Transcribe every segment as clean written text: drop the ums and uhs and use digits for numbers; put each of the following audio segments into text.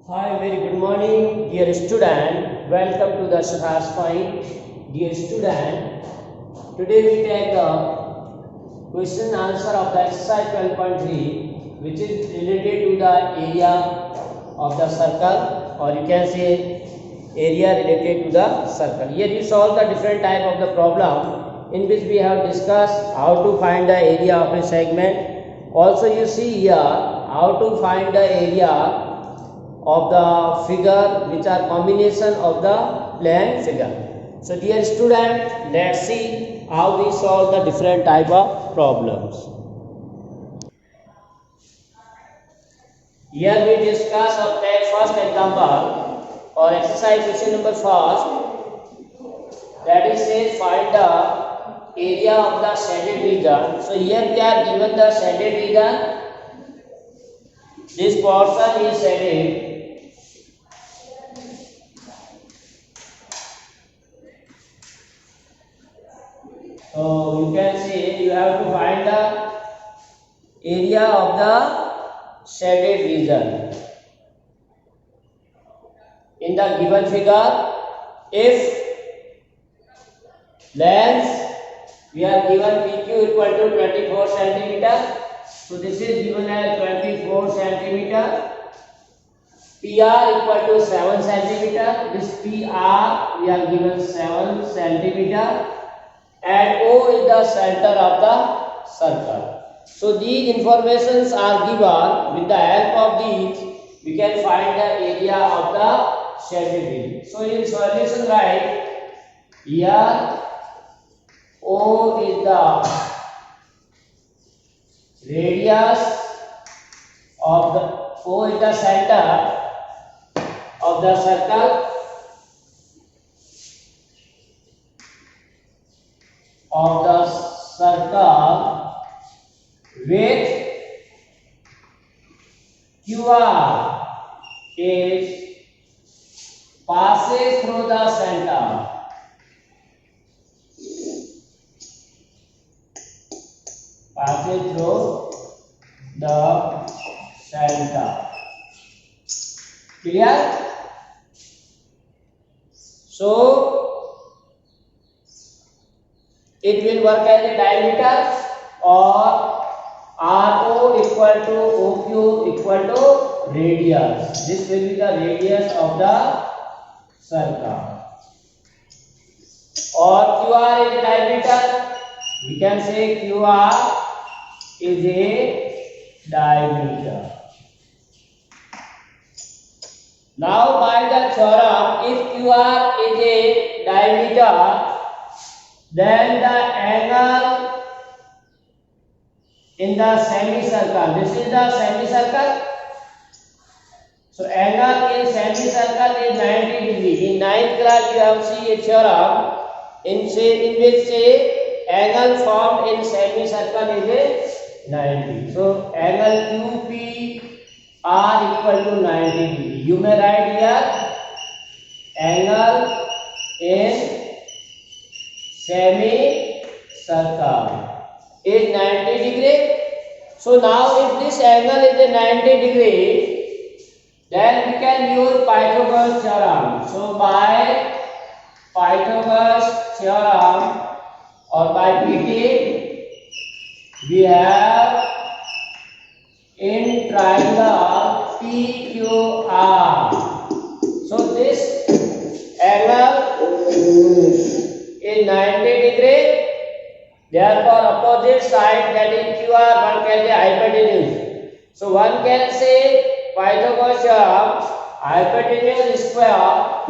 Hi, very good morning, dear student. Welcome to the Shahash Point. Dear student, today we take the question answer of the exercise 12.3, which is related to the area of the circle, or you can say area related to the circle. Here you solve the different type of the problem in which we have discussed how to find the area of a segment. Also you see here how to find the area of the figure which are combination of the plane figure. So dear student, let's see how we solve the different type of problems. Here we discuss of the first example or exercise question number first, that is says find the area of the shaded region. So here we are given the shaded region. This portion is shaded. So you can say you have to find the area of the shaded region. In the given figure, if length we are given PQ equal to 24 centimeter. So this is given as 24 centimeter. PR equal to 7 centimeter. This PR we are given 7 centimeter. And O is the center of the circle. So these informations are given. With the help of these, we can find the area of the shaded region. So in solution, write here O is the radius of the O is the center of the circle. Of the circle with QR is passes through the center. Passes through the center. Clear? So it will work as a diameter, or RO equal to OQ equal to radius. This will be the radius of the circle. Or QR is a diameter. We can say QR is a diameter. Now by the theorem, if QR is a diameter, then the angle in the semicircle, this is the semicircle. So angle in semicircle is 90 degree. In 9th class you have seen a theorem in which say angle formed in semicircle is a 90. So angle QPR equal to 90 degree. You may write here angle in semicircle is 90 degree. So now if this angle is a 90 degree, then we can use Pythagoras theorem. So by Pythagoras theorem or by PT, we have in triangle PQR. So this angle is 90 degree. Therefore, opposite side, that is QR, one can say hypotenuse. So one can say Pythagoras theorem, hypotenuse square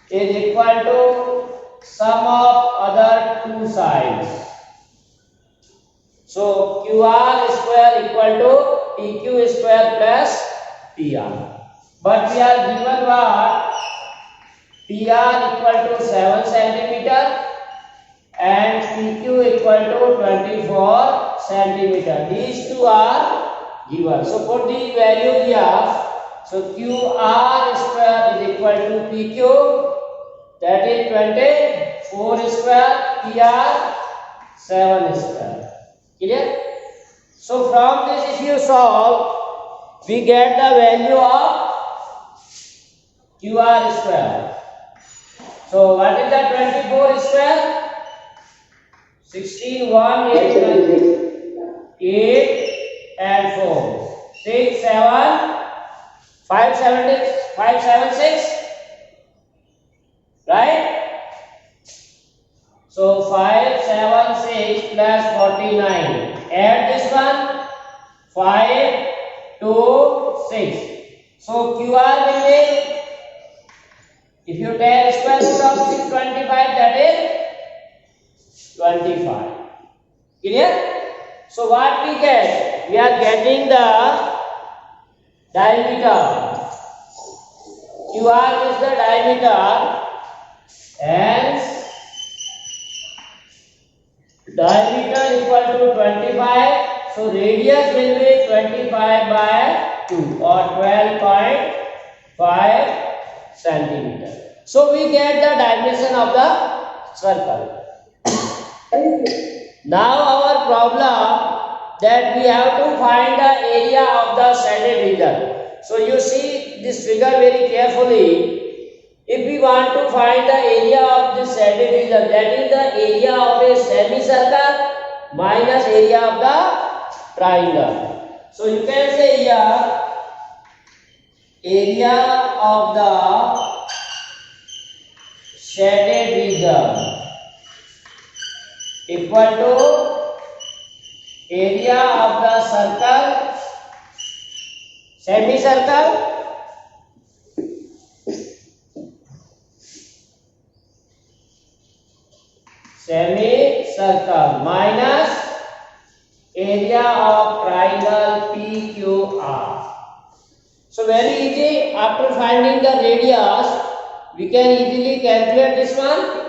is equal to sum of other two sides. So QR square equal to PQ square plus PR. But we are given what? PR equal to 7 centimeter and PQ equal to 24 centimeter. These two are given. So put the value here. So QR square is equal to PQ, that is 24 square, PR 7 square. Clear? So from this if you solve, we get the value of QR square. So what is the 24 square? 16, 1, 8, 8 and 4. 6, 7, 5, 7, 6. Right? So 5, 7, 6 plus 49. Add this one. 5, 2, 6. So QR will be, if you take square root of 625, that is 25. Clear? So what we get? We are getting the diameter. QR is the diameter, and diameter equal to 25. So radius will be 25 by 2 or 12.5 centimeter. So we get the dimension of the circle. Now our problem that we have to find the area of the shaded region. So you see this figure very carefully. If we want to find the area of this shaded region, that is the area of a semicircle minus area of the triangle. So you can say here area of the shaded region equal to area of the circle, semicircle minus area of triangle PQR. So very easy, after finding the radius, we can easily calculate this one.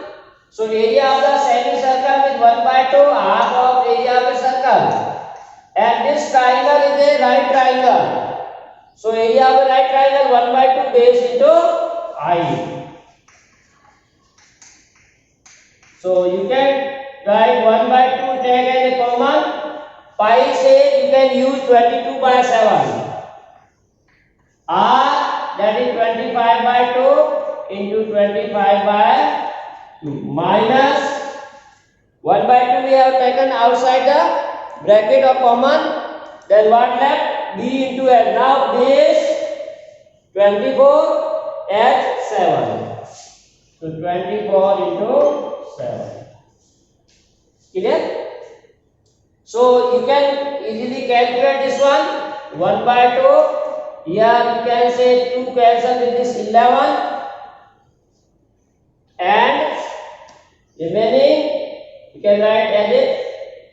So area of the semicircle is 1/2, half of area of a circle. And this triangle is a right triangle. So area of a right triangle 1/2 base into I. So you can write 1/2, take as a common. Pi say you can use 22/7. R, that is 25/2 into 25/2 minus 1/2 we have taken outside the bracket of common. Then what left? B into L. Now base 24 at 7. So 24 into 7. Clear? So you can easily calculate this one. 1/2. Here you can say 2 cancel with this 11. And remaining you can write as it.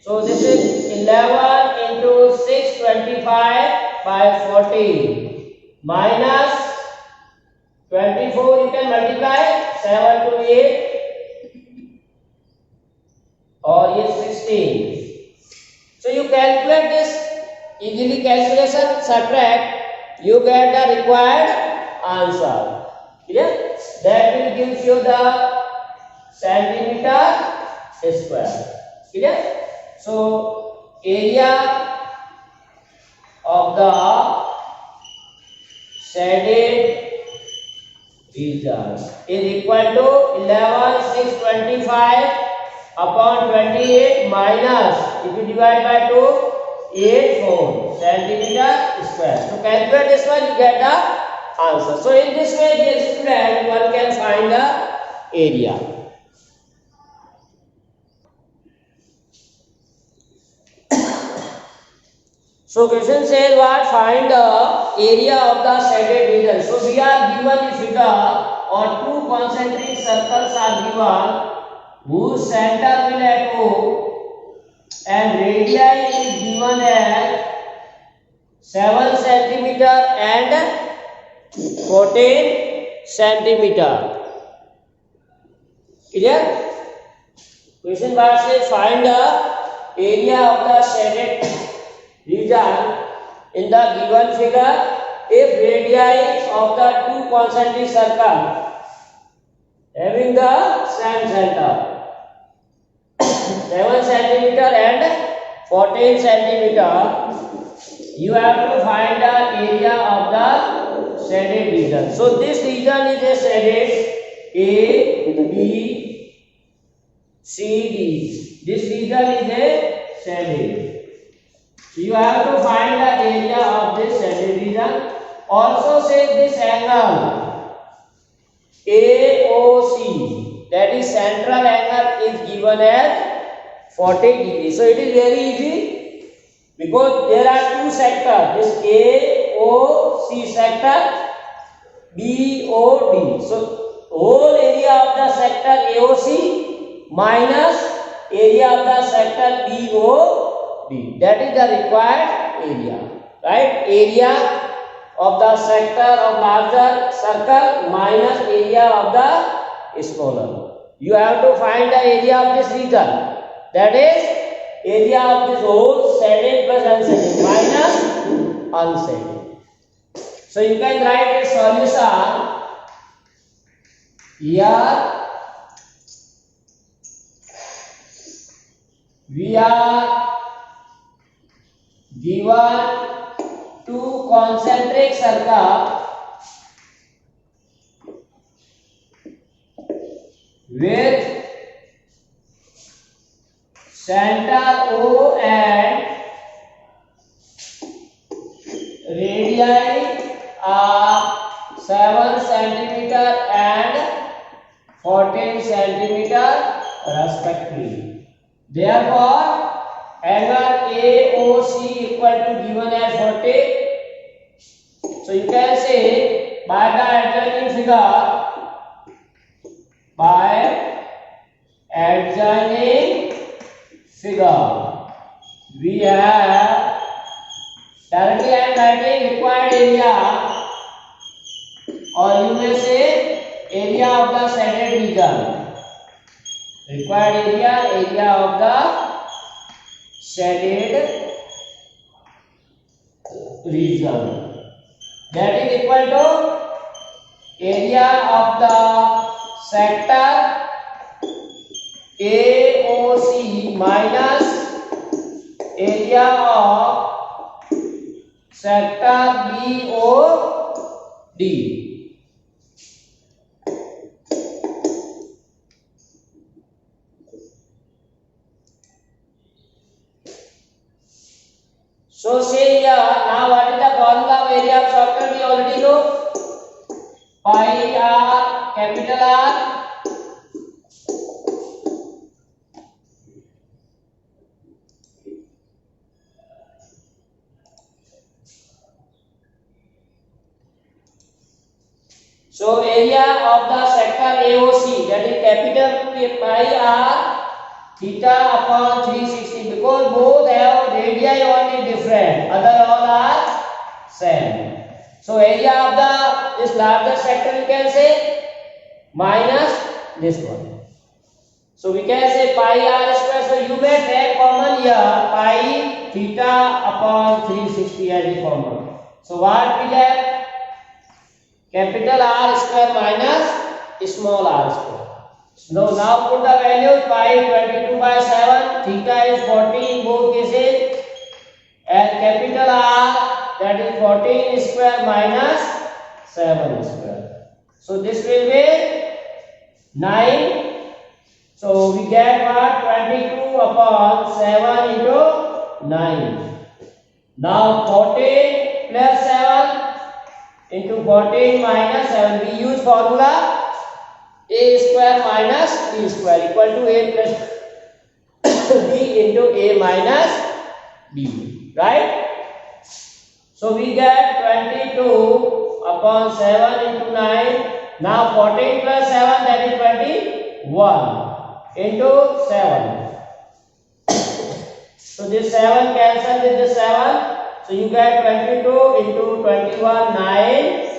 So this is 11 into 625 by 14 minus 24. You can multiply 7 to 8 or is 16. So you calculate this easily, calculation, subtract, you get the required answer. Clear? That will give you the centimeter square. Clear? So area of the shaded region is equal to 11,625 upon 28 minus, if you divide by 2, 84 centimeter square. So calculate this one, you get the answer. So in this way, dear student, one can find the area. So question says what? Find the area of the shaded region. So we are given a figure or two concentric circles are given whose center will at O and radii is given as 7 centimeter and 14 centimeter. Clear? Question mark says find the area of the shaded region in the given figure if radii of the two concentric circles having the same center 7 centimeter and 14 centimeter You have to find the area of the shaded region. So this region is a shaded A, B, C, D. This region is a shaded. So you have to find the area of this shaded region. Also say this angle AOC, that is central angle, is given as 40 degrees. So it is very easy because there are two sectors, this AOC sector, BOD. So whole area of the sector AOC minus area of the sector BOD, that is the required area, right? Area of the sector of larger circle minus area of the smaller. You have to find the area of this region, that is area of this whole shaded plus unshaded minus unshaded. So you can write a solution here. We are given two concentric circles with center O and radii are 7 cm and 14 cm respectively. Therefore, angle AOC equal to given as 40. So you can say by the adjoining figure, we have directly I am writing required area, or you may say area of the shaded region. Required area of the shaded region, that is equal to area of the sector AOC minus area of sector BOD. So say here, now what is the formula of area of circle? We already know. Pi r, capital R, so area of the sector AOC, that is capital pi r theta upon 360, because both have radii only different, other all are same. So area of the this larger sector we can say minus this one. So we can say pi r square. So you may take common here pi theta upon 360 as a common. So what we get? Capital R square minus small r square. So now put the values. Pi 22 by 7, theta is 40 in both cases, and capital R, that is 14 square minus 7 square. So this will be 9. So we get what? 22 upon 7 into 9. Now 14 plus 7 into 14 minus 7. We use formula a square minus b square equal to a plus b into a minus b, right? So we get 22 upon 7 into 9. Now 14 plus 7, that is 21 into 7. So this 7 cancel with the 7. So you get 22 into 21, 9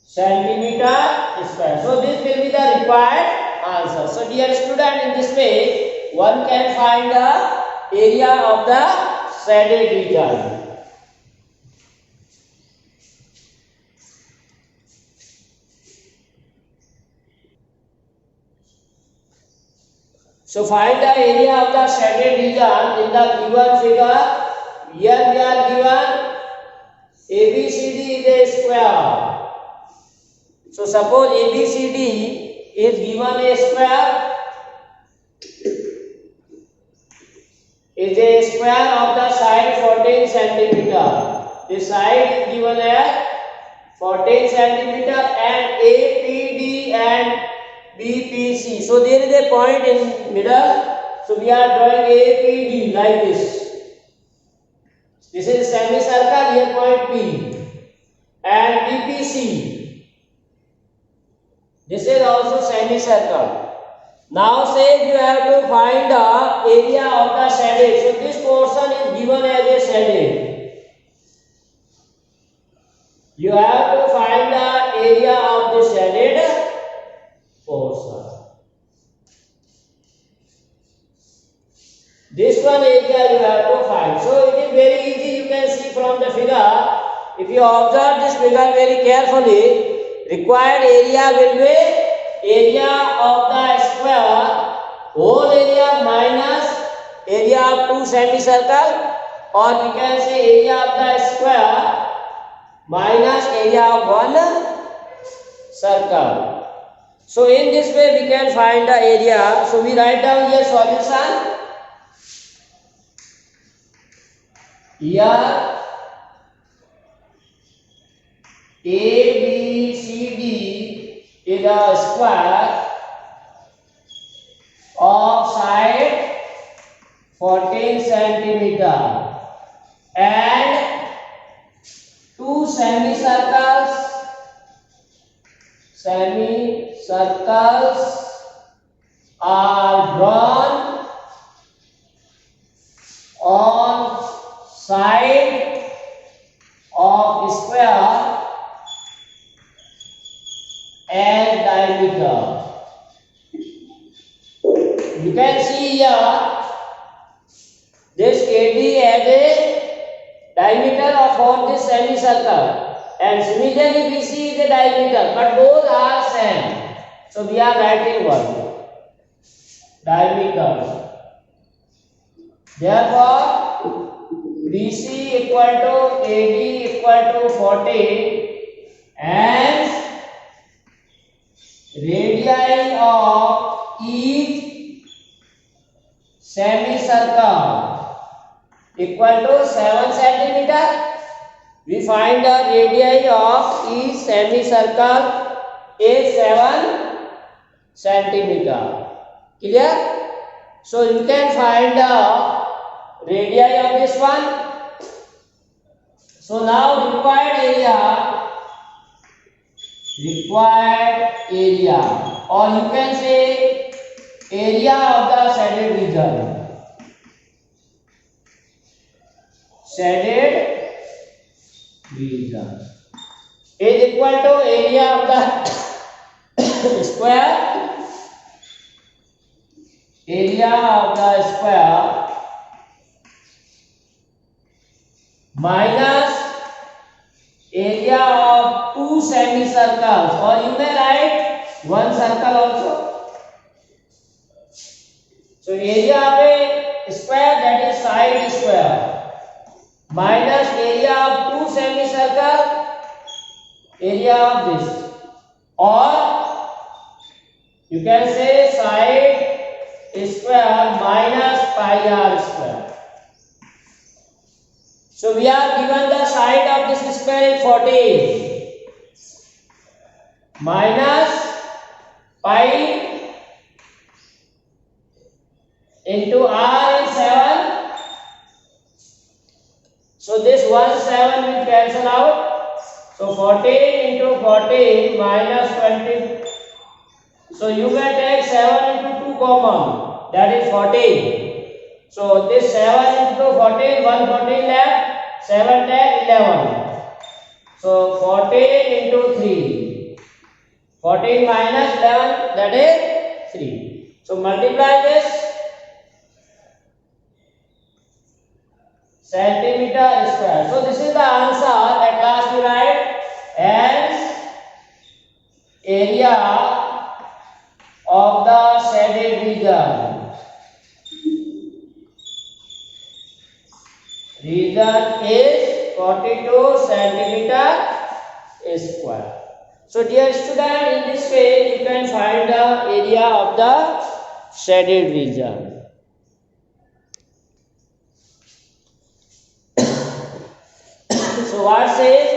centimeter square. So this will be the required answer. So dear student, in this way one can find the area of the shaded region. So find the area of the shaded region in the given figure. here we are given ABCD is a square. So suppose ABCD is given a square, is a square of the side 14 centimeter. The side is given as 14 centimeter and APD and BPC. So there is a point in middle. So we are drawing APD like this. This is semicircle, here point P. And BPC. This is also semicircle. Now say you have to find the area of the shaded. So this portion is given as a shaded. You have to find the area of the shaded portion. This one area you have to find. So it is very easy, you can see from the figure. If you observe this figure very carefully, required area will be area of the square, whole area minus area of two semicircle, or we can say area of the square minus area of one circle. So in this way we can find the area. So we write down here solution. Here ABCD is a square of side 14 centimeter and two semicircles are drawn on side of square and diameter. You can see here this AD has a diameter of all this semicircle, and similarly BC is a diameter, but both are same. So we are writing one diameter. Therefore BC equal to AD equal to 14 and radii of each semicircle equal to 7 centimeter. We find the radii of each semicircle is 7 centimeter. Clear? So you can find the radii of this one. So now required area, or you can say area of the shaded region. Shaded region is equal to area of the square, minus area of two semicircles, or you may write one circle also. So area of a square, that is side square, minus area of two semicircle, area of this, or you can say side square minus pi r square. So we are given the side of this square is 14 minus pi into r is 7. So this 1 7 will cancel out. So 14 into 14 minus 20. So you may take 7 into 2 common, that is 14. So this 7 into 14, 114 left, 7 10 11. So 14 into 3. 14 minus 11, that is 3. So multiply this centimeter square. So this is the answer. At last we write as area of the shaded region. region is 42 centimeter square. So dear student, in this way you can find the area of the shaded region. So what says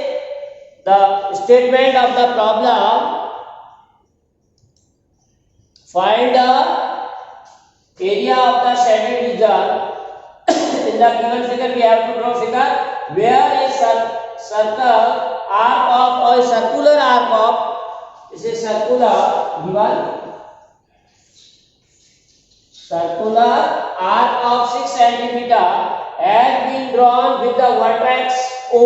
the statement of the problem? Find the area of the shaded region. In the given figure we have to draw figure where a circle arc of or a circular arc of, this is circular given, circular arc of 6 centimeter has been drawn with the vertex O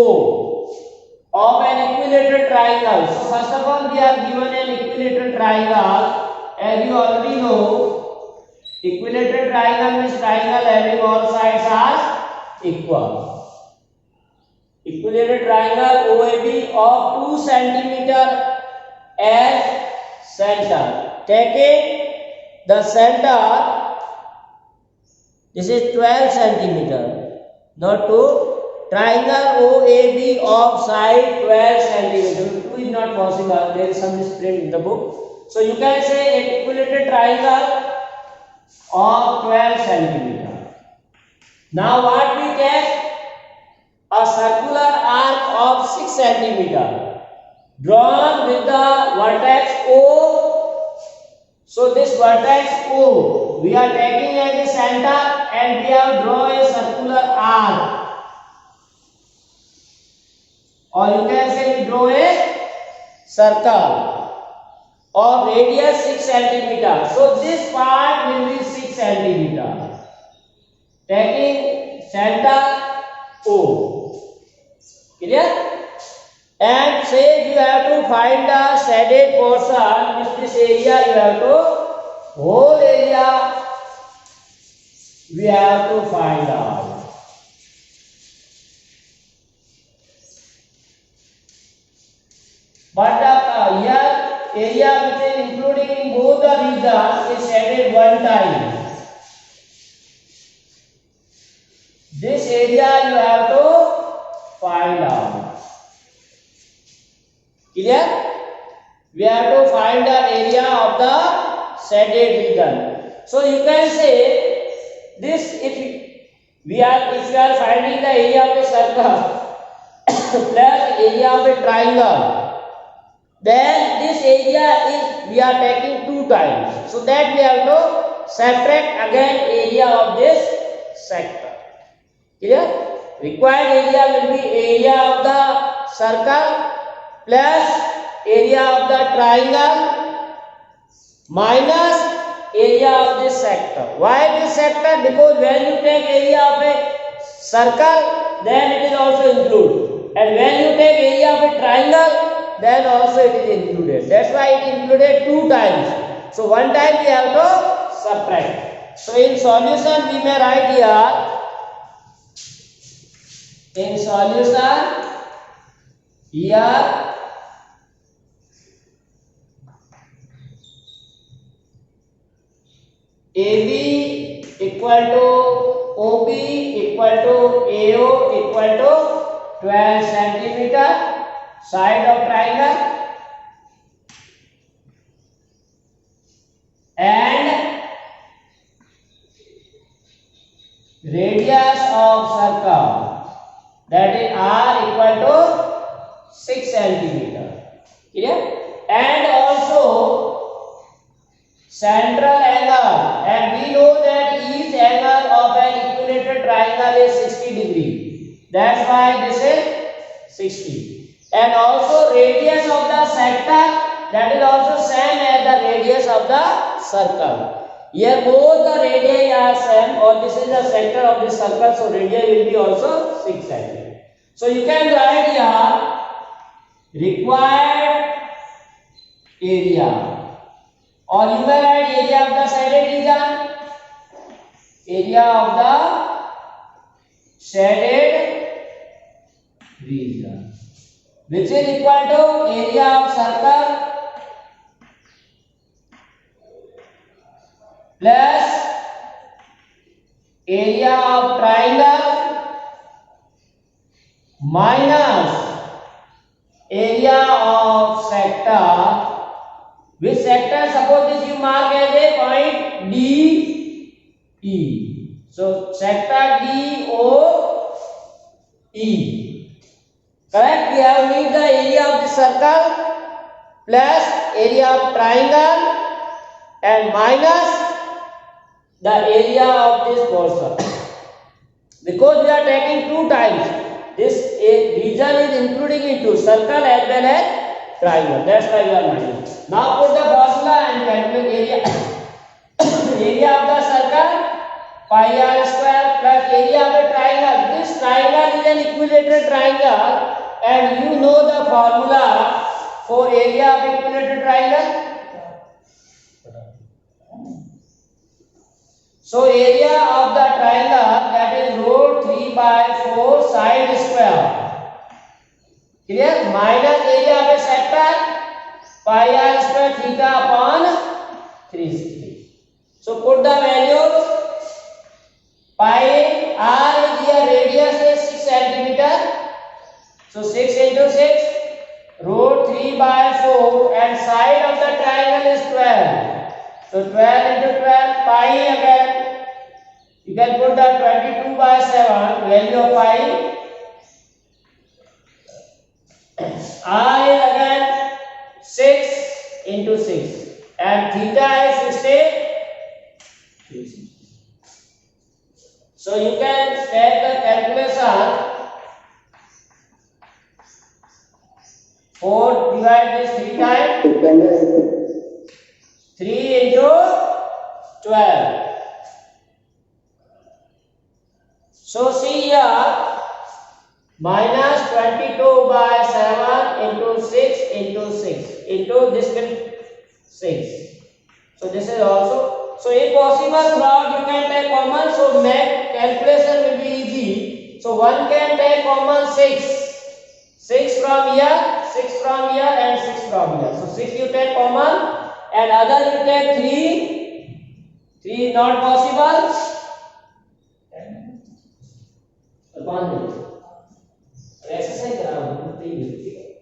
of an equilateral triangle. So first of all we are given an equilateral triangle. As you already know, equilateral triangle means triangle having all sides are equal. Equilateral triangle OAB of 2 centimeter as center. Taking the center, this is 12 centimeter. Not 2. Triangle OAB of side 12 centimeter. 2 is not possible. There is some misprint in the book. So you can say an equilateral triangle of 12 centimeter. Now what we take? A circular arc of 6 centimeter drawn with the vertex O. So this vertex O we are taking as a center and we have drawn a circular arc. Or you can say we draw a circle of radius 6 centimeter. So this part will be 6 centimeter. Taking center O. Clear? And say you have to find the shaded portion, which this area you have to, whole area we have to find out. But the here area which is including in both the regions is shaded one time. This area you have to find out. Clear? We have to find the area of the shaded region. So you can say this, if you are finding the area of a circle plus area of a triangle, then this area is we are taking 2 times. So that we have to subtract again area of this sector. Clear? Required area will be area of the circle plus area of the triangle minus area of this sector. Why this sector? Because when you take area of a circle, then it is also included. And when you take area of a triangle, then also it is included. That's why it included 2 times. So one time we have to subtract. So in solution we may write here, in solution here AB equal to OB equal to AO equal to 12 centimeter side of triangle and radius of circle, that is R equal to 6 centimeter. Clear? And also central angle, and we know that each angle of an equilateral triangle is 60 degree. That's why this is 60. And also radius of the sector, that is also same as the radius of the circle. Here both the radii are same, or this is the center of this circle, so radii will be also 6 cm. So you can write here required area, or you can write area of the shaded region, area of the shaded region, which is equal to area of circle plus area of triangle minus area of sector. Which sector? Suppose this you mark as a point D E. So sector D O E. Correct? We have need the area of the circle plus area of triangle and minus the area of this portion. Because we are taking two times, this region is including into circle as well as triangle. That's why we are minus. Now put the formula and calculate area. Area of the circle pi r square plus area of the triangle. This triangle is an equilateral triangle, and you know the formula for area of equilateral triangle. So area of the triangle, that is root 3 by 4 side square. Clear? Minus area of a sector pi r square theta upon 360. So put the values. Pi r is here, radius is 6 centimeter. So 6 into 6, root 3 by 4, and side of the triangle is 12. So 12 into 12, pi again. You can put the 22 by 7, value of pi. R is again 6 into 6, and theta is 60. So you can take the calculation. 4 divide this 3 times. 3 into 12. So see here, minus 22 by 7 into 6 into 6 into this will 6. So this is also. So if possible, throughout you can take common. So make calculation will be easy. So one can take common 6. 6 from here, 6 from here, and 6 from here. So 6 you take common, and other you take 3. 3 is not possible. Exercise around 3.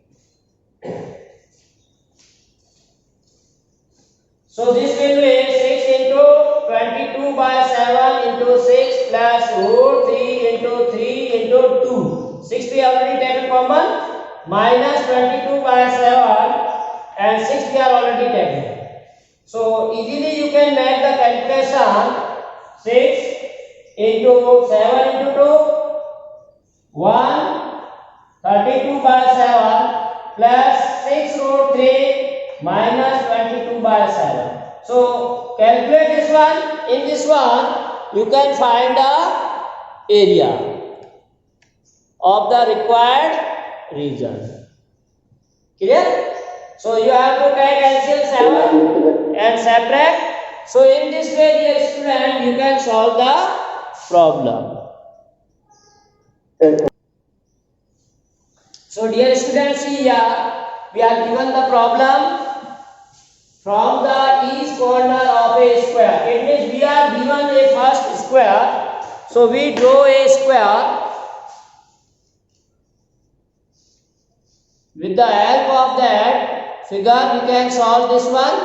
So this will be 6 into 22 by 7 into 6 plus root 3 into 3 into 2. 6 we already taken common, minus 22 by 7, and 6 we are already taken. So easily you can make the calculation. 6 into 7 into 2, 1, 32 by 7 plus 6 root 3 minus 22 by 7. So calculate this one. In this one you can find the area of the required region. Clear? So you have to take LCM 7 and subtract. So in this way, dear student, you can solve the problem. So dear students, see here we are given the problem from the east corner of a square. It means we are given a first square. So we draw a square. With the help of that figure, we can solve this one.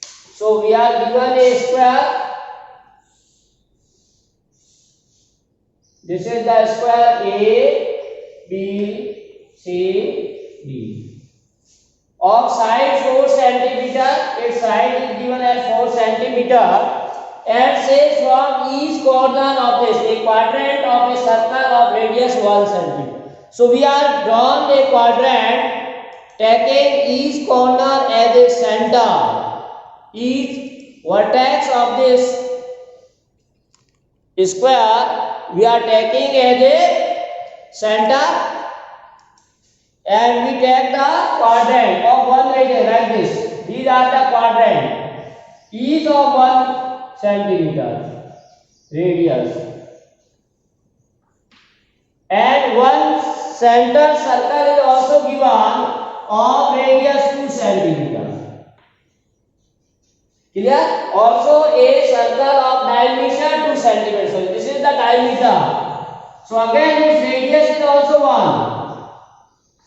So we are given a square. This is the square A, B, C, D. Of side 4 centimeter, its side is given as 4 centimeter, and says from each corner of this, a quadrant of a circle of radius 1 centimeter. So we are drawn a quadrant taking each corner as a center. Each vertex of this square we are taking as a center, and we take the quadrant of one radius like this. These are the quadrant, each of 1 centimeter radius, and one center circle is also given of radius 2 centimeter. Clear? Also a circle of diameter 2 centimeters. So this is the diameter. So again its radius is also 1.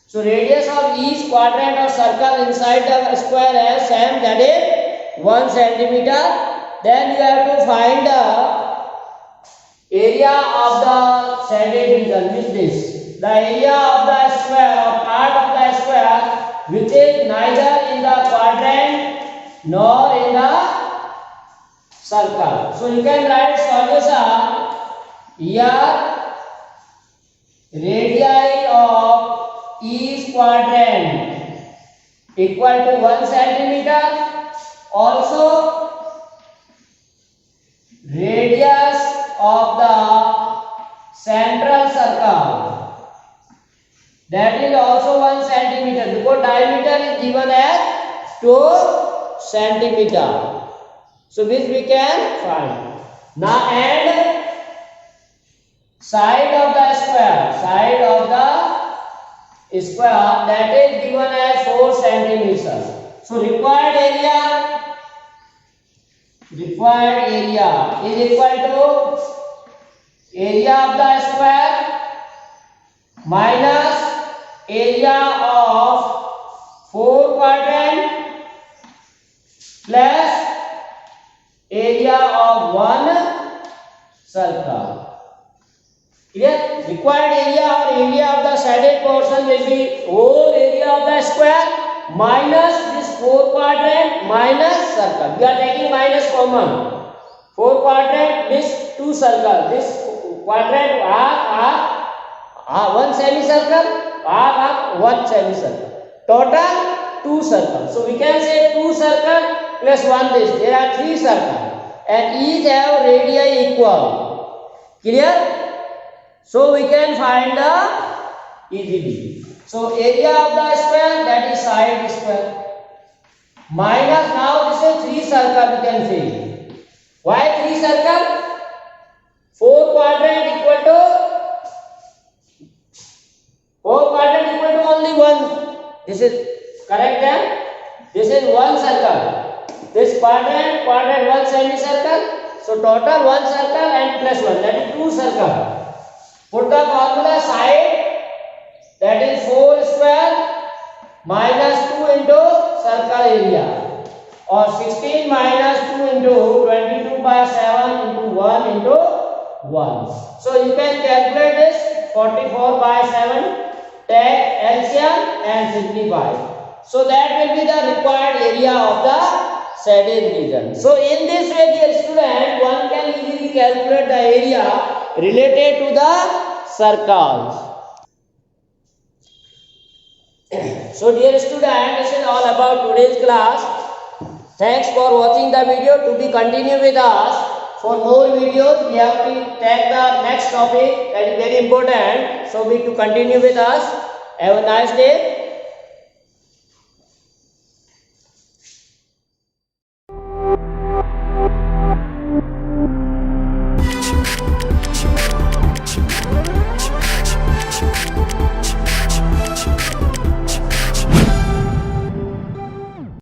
So radius of each quadrant or circle inside the square is same, that is 1 centimeter. Then you have to find the area of the shaded region, which is the area of the square or part of the square which is neither in the quadrant nor in the circle. So you can write solution here. Radii of each quadrant equal to 1 centimeter. Also radius of the central circle, that is also 1 centimeter, because diameter is given as 2 centimeter. So which we can find. Now and side of the square, that is given as 4 centimeters. So required area is equal to area of the square minus area of 4 quadrant plus area of 1 circle. Clear? Required area or area of the shaded portion will be whole area of the square minus this 4 quadrant minus circle. We are taking minus common. 4 quadrant, this 2 circle. This quadrant half 1 semicircle, half 1 semicircle. Total 2 circles. So we can say 2 circle plus 1 this. There are 3 circles and each have radii equal. Clear? So we can find the easily. So area of the square, that is side square, minus, now this is 3 circle you can see. Why 3 circle? 4 quadrant equal to only 1. This is correct then? This is 1 circle. This quadrant 1 semicircle. So total 1 circle and plus 1, that is 2 circle. Put the formula side, that is 4 square minus 2 into circle area, or 16 minus 2 into 22 by 7 into 1 into 1. So you can calculate this 44 by 7, take LCM and simplify. So that will be the required area of the shaded region. So in this way, dear student, one can easily calculate the area related to the circles. So dear student, this is all about today's class. Thanks for watching the video. To be continued with us. For more videos, we have to take the next topic, that is very important. So we to continue with us. Have a nice day.